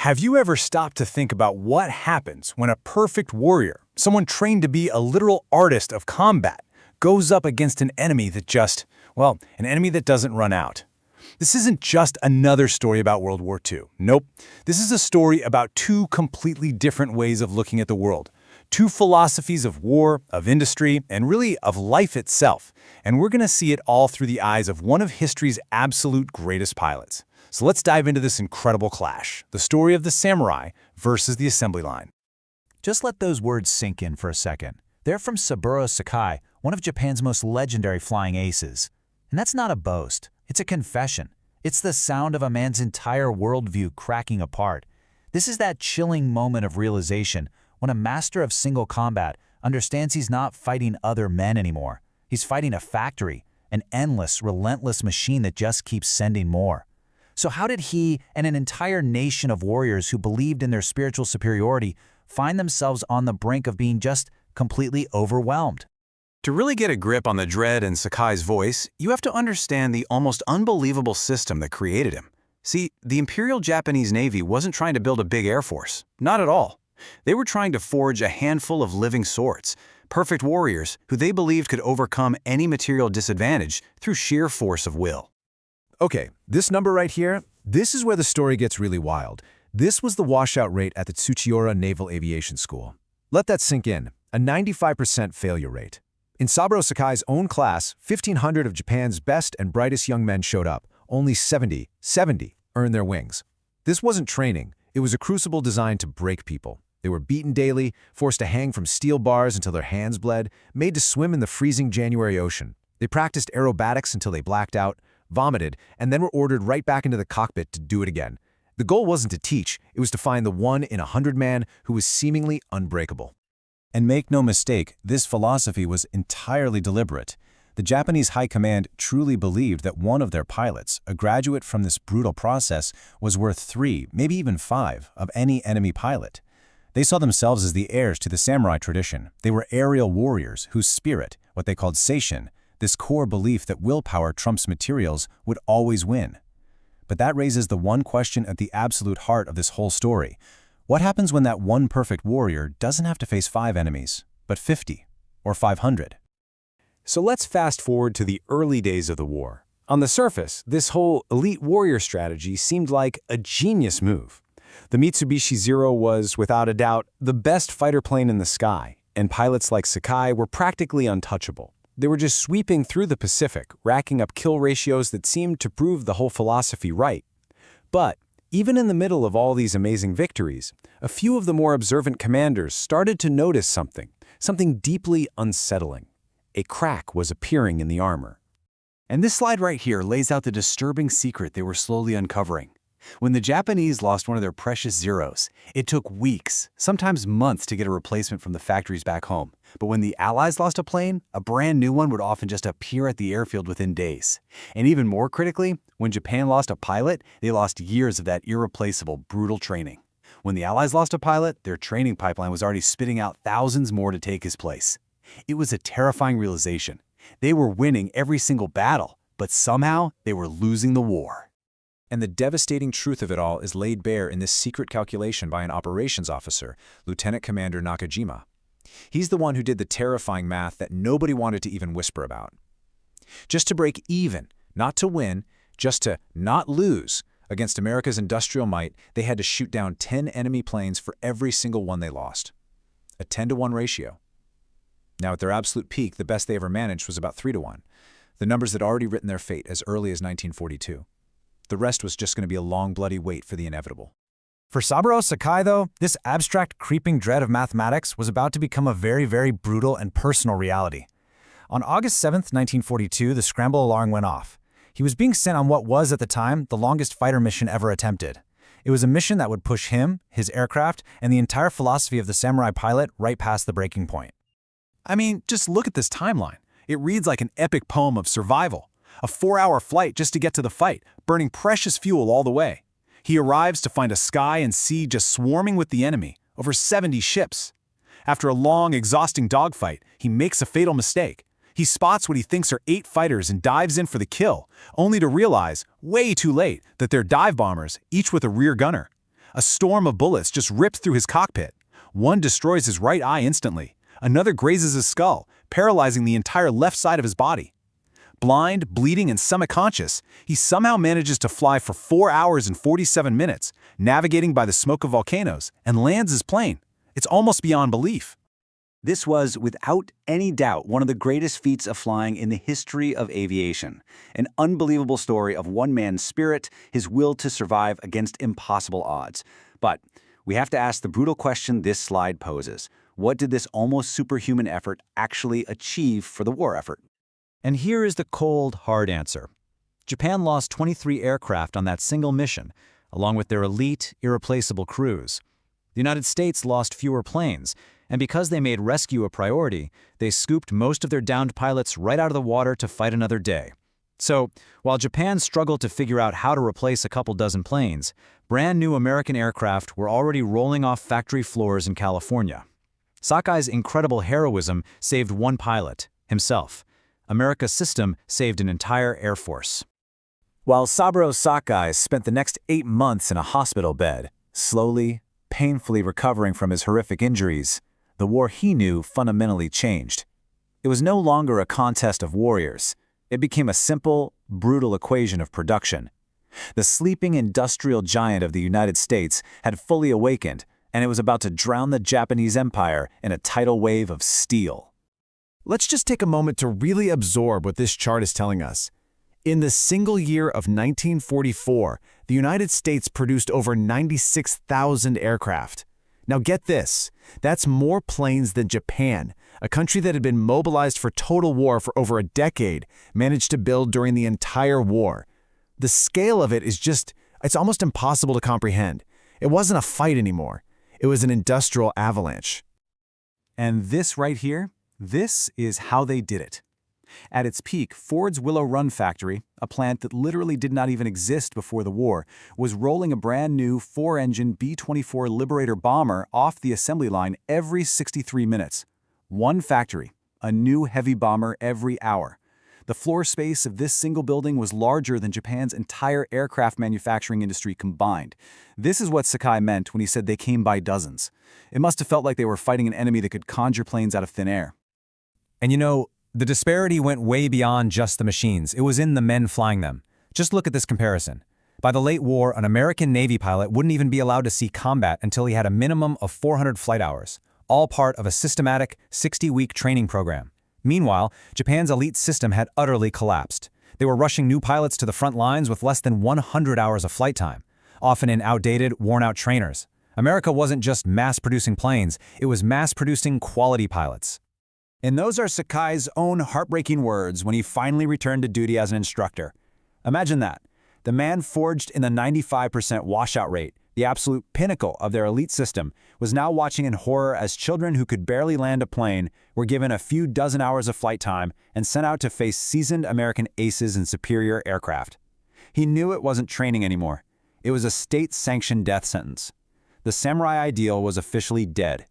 Have you ever stopped to think about what happens when a perfect warrior, someone trained to be a literal artist of combat, goes up against an enemy that an enemy that doesn't run out? This isn't just another story about World War II. Nope. This is a story about two completely different ways of looking at the world. Two philosophies of war, of industry, and really of life itself. And we're going to see it all through the eyes of one of history's absolute greatest pilots. So let's dive into this incredible clash, the story of the samurai versus the assembly line. Just let those words sink in for a second. They're from Saburo Sakai, one of Japan's most legendary flying aces. And that's not a boast. It's a confession. It's the sound of a man's entire worldview cracking apart. This is that chilling moment of realization when a master of single combat understands he's not fighting other men anymore. He's fighting a factory, an endless, relentless machine that just keeps sending more. So how did he and an entire nation of warriors who believed in their spiritual superiority find themselves on the brink of being just completely overwhelmed? To really get a grip on the dread in Sakai's voice, you have to understand the almost unbelievable system that created him. See, the Imperial Japanese Navy wasn't trying to build a big air force. Not at all. They were trying to forge a handful of living swords, perfect warriors who they believed could overcome any material disadvantage through sheer force of will. Okay, this number right here, this is where the story gets really wild. This was the washout rate at the Tsuchiura Naval Aviation School. Let that sink in, a 95% failure rate. In Saburo Sakai's own class, 1,500 of Japan's best and brightest young men showed up. Only 70 earned their wings. This wasn't training. It was a crucible designed to break people. They were beaten daily, forced to hang from steel bars until their hands bled, made to swim in the freezing January ocean. They practiced aerobatics until they blacked out, vomited, and then were ordered right back into the cockpit to do it again. The goal wasn't to teach, it was to find the 1 in 100 man who was seemingly unbreakable. And make no mistake, this philosophy was entirely deliberate. The Japanese high command truly believed that one of their pilots, a graduate from this brutal process, was worth 3, maybe even 5, of any enemy pilot. They saw themselves as the heirs to the samurai tradition. They were aerial warriors whose spirit, what they called seishin, this core belief that willpower trumps materials, would always win. But that raises the one question at the absolute heart of this whole story. What happens when that one perfect warrior doesn't have to face 5 enemies, but 50 or 500? So let's fast forward to the early days of the war. On the surface, this whole elite warrior strategy seemed like a genius move. The Mitsubishi Zero was, without a doubt, the best fighter plane in the sky, and pilots like Sakai were practically untouchable. They were just sweeping through the Pacific, racking up kill ratios that seemed to prove the whole philosophy right. But even in the middle of all these amazing victories, a few of the more observant commanders started to notice something deeply unsettling. A crack was appearing in the armor. And this slide right here lays out the disturbing secret they were slowly uncovering. When the Japanese lost one of their precious Zeros, it took weeks, sometimes months, to get a replacement from the factories back home. But when the Allies lost a plane, a brand new one would often just appear at the airfield within days. And even more critically, when Japan lost a pilot, they lost years of that irreplaceable, brutal training. When the Allies lost a pilot, their training pipeline was already spitting out thousands more to take his place. It was a terrifying realization. They were winning every single battle, but somehow they were losing the war. And the devastating truth of it all is laid bare in this secret calculation by an operations officer, Lieutenant Commander Nakajima. He's the one who did the terrifying math that nobody wanted to even whisper about. Just to break even, not to win, just to not lose against America's industrial might, they had to shoot down 10 enemy planes for every single one they lost. A 10-to-1 ratio. Now, at their absolute peak, the best they ever managed was about 3-to-1. The numbers had already written their fate as early as 1942. The rest was just going to be a long, bloody wait for the inevitable. For Saburo Sakai, though, this abstract, creeping dread of mathematics was about to become a very, very brutal and personal reality. On August 7, 1942, the scramble alarm went off. He was being sent on what was, at the time, the longest fighter mission ever attempted. It was a mission that would push him, his aircraft, and the entire philosophy of the samurai pilot right past the breaking point. I mean, just look at this timeline. It reads like an epic poem of survival. A 4-hour flight just to get to the fight, burning precious fuel all the way. He arrives to find a sky and sea just swarming with the enemy, over 70 ships. After a long, exhausting dogfight, he makes a fatal mistake. He spots what he thinks are 8 fighters and dives in for the kill, only to realize, way too late, that they're dive bombers, each with a rear gunner. A storm of bullets just rips through his cockpit. One destroys his right eye instantly. Another grazes his skull, paralyzing the entire left side of his body. Blind, bleeding, and semi-conscious, he somehow manages to fly for 4 hours and 47 minutes, navigating by the smoke of volcanoes, and lands his plane. It's almost beyond belief. This was, without any doubt, one of the greatest feats of flying in the history of aviation. An unbelievable story of one man's spirit, his will to survive against impossible odds. But we have to ask the brutal question this slide poses. What did this almost superhuman effort actually achieve for the war effort? And here is the cold, hard answer. Japan lost 23 aircraft on that single mission, along with their elite, irreplaceable crews. The United States lost fewer planes, and because they made rescue a priority, they scooped most of their downed pilots right out of the water to fight another day. So, while Japan struggled to figure out how to replace a couple dozen planes, brand new American aircraft were already rolling off factory floors in California. Sakai's incredible heroism saved one pilot, himself. America's system saved an entire air force. While Saburo Sakai spent the next 8 months in a hospital bed, slowly, painfully recovering from his horrific injuries, the war he knew fundamentally changed. It was no longer a contest of warriors. It became a simple, brutal equation of production. The sleeping industrial giant of the United States had fully awakened, and it was about to drown the Japanese Empire in a tidal wave of steel. Let's just take a moment to really absorb what this chart is telling us. In the single year of 1944, the United States produced over 96,000 aircraft. Now get this, that's more planes than Japan, a country that had been mobilized for total war for over a decade, managed to build during the entire war. The scale of it is it's almost impossible to comprehend. It wasn't a fight anymore. It was an industrial avalanche. And this right here, this is how they did it. At its peak, Ford's Willow Run factory, a plant that literally did not even exist before the war, was rolling a brand new 4-engine B-24 Liberator bomber off the assembly line every 63 minutes. One factory, a new heavy bomber every hour. The floor space of this single building was larger than Japan's entire aircraft manufacturing industry combined. This is what Sakai meant when he said they came by dozens. It must have felt like they were fighting an enemy that could conjure planes out of thin air. And you know, the disparity went way beyond just the machines. It was in the men flying them. Just look at this comparison. By the late war, an American Navy pilot wouldn't even be allowed to see combat until he had a minimum of 400 flight hours, all part of a systematic 60-week training program. Meanwhile, Japan's elite system had utterly collapsed. They were rushing new pilots to the front lines with less than 100 hours of flight time, often in outdated, worn-out trainers. America wasn't just mass-producing planes, it was mass-producing quality pilots. And those are Sakai's own heartbreaking words when he finally returned to duty as an instructor. Imagine that. The man forged in the 95% washout rate, the absolute pinnacle of their elite system, was now watching in horror as children who could barely land a plane were given a few dozen hours of flight time and sent out to face seasoned American aces in superior aircraft. He knew it wasn't training anymore. It was a state-sanctioned death sentence. The samurai ideal was officially dead.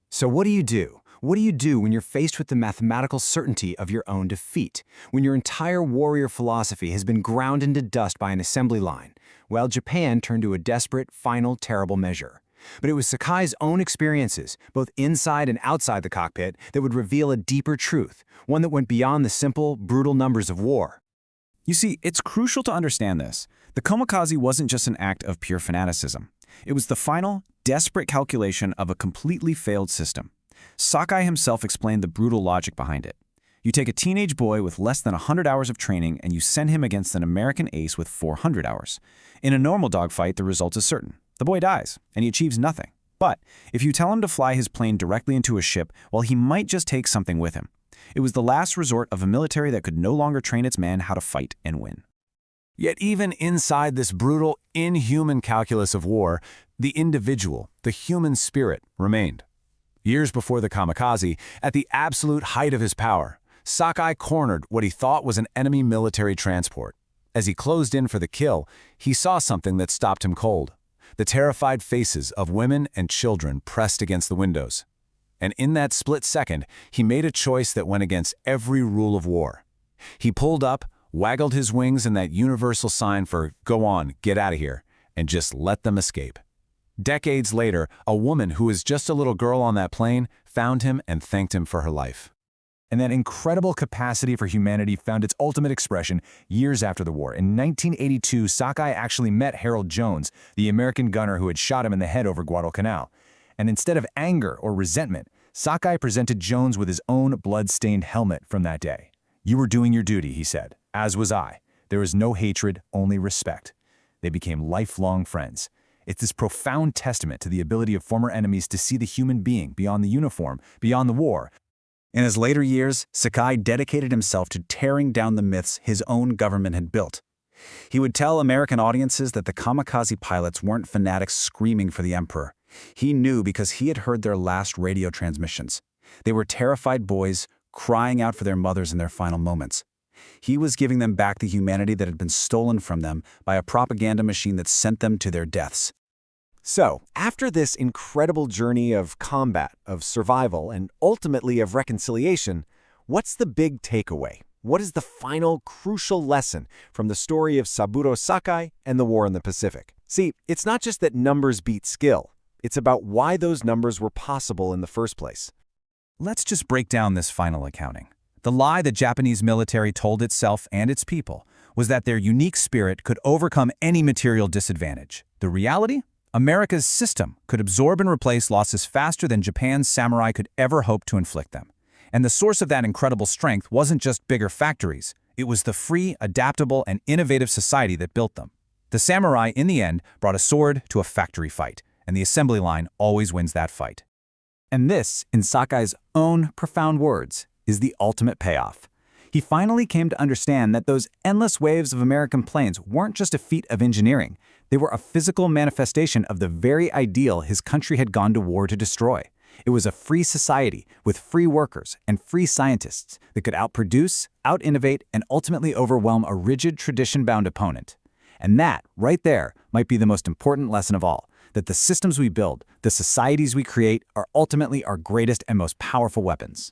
So what do you do? What do you do when you're faced with the mathematical certainty of your own defeat? When your entire warrior philosophy has been ground into dust by an assembly line? Well, Japan turned to a desperate, final, terrible measure. But it was Sakai's own experiences, both inside and outside the cockpit, that would reveal a deeper truth, one that went beyond the simple, brutal numbers of war. You see, it's crucial to understand this. The Kamikaze wasn't just an act of pure fanaticism. It was the final, desperate calculation of a completely failed system. Sakai himself explained the brutal logic behind it. You take a teenage boy with less than 100 hours of training and you send him against an American ace with 400 hours. In a normal dogfight, the result is certain. The boy dies, and he achieves nothing. But if you tell him to fly his plane directly into a ship, well, he might just take something with him. It was the last resort of a military that could no longer train its men how to fight and win. Yet even inside this brutal, inhuman calculus of war, the individual, the human spirit, remained. Years before the Kamikaze, at the absolute height of his power, Sakai cornered what he thought was an enemy military transport. As he closed in for the kill, he saw something that stopped him cold. The terrified faces of women and children pressed against the windows. And in that split second, he made a choice that went against every rule of war. He pulled up, waggled his wings in that universal sign for "go on, get out of here," and just let them escape. Decades later, a woman who was just a little girl on that plane found him and thanked him for her life. And that incredible capacity for humanity found its ultimate expression years after the war. In 1982, Sakai actually met Harold Jones, the American gunner who had shot him in the head over Guadalcanal. And instead of anger or resentment, Sakai presented Jones with his own blood-stained helmet from that day. "You were doing your duty," he said, "as was I. There is no hatred, only respect." They became lifelong friends. It's this profound testament to the ability of former enemies to see the human being beyond the uniform, beyond the war. In his later years, Sakai dedicated himself to tearing down the myths his own government had built. He would tell American audiences that the kamikaze pilots weren't fanatics screaming for the emperor. He knew because he had heard their last radio transmissions. They were terrified boys crying out for their mothers in their final moments. He was giving them back the humanity that had been stolen from them by a propaganda machine that sent them to their deaths. So, after this incredible journey of combat, of survival, and ultimately of reconciliation, what's the big takeaway? What is the final crucial lesson from the story of Saburo Sakai and the war in the Pacific? See, it's not just that numbers beat skill. It's about why those numbers were possible in the first place. Let's just break down this final accounting. The lie the Japanese military told itself and its people was that their unique spirit could overcome any material disadvantage. The reality? America's system could absorb and replace losses faster than Japan's samurai could ever hope to inflict them. And the source of that incredible strength wasn't just bigger factories. It was the free, adaptable, and innovative society that built them. The samurai, in the end, brought a sword to a factory fight, and the assembly line always wins that fight. And this, in Sakai's own profound words, is the ultimate payoff. He finally came to understand that those endless waves of American planes weren't just a feat of engineering. They were a physical manifestation of the very ideal his country had gone to war to destroy. It was a free society with free workers and free scientists that could outproduce, out-innovate, and ultimately overwhelm a rigid, tradition-bound opponent. And that, right there, might be the most important lesson of all, that the systems we build, the societies we create, are ultimately our greatest and most powerful weapons.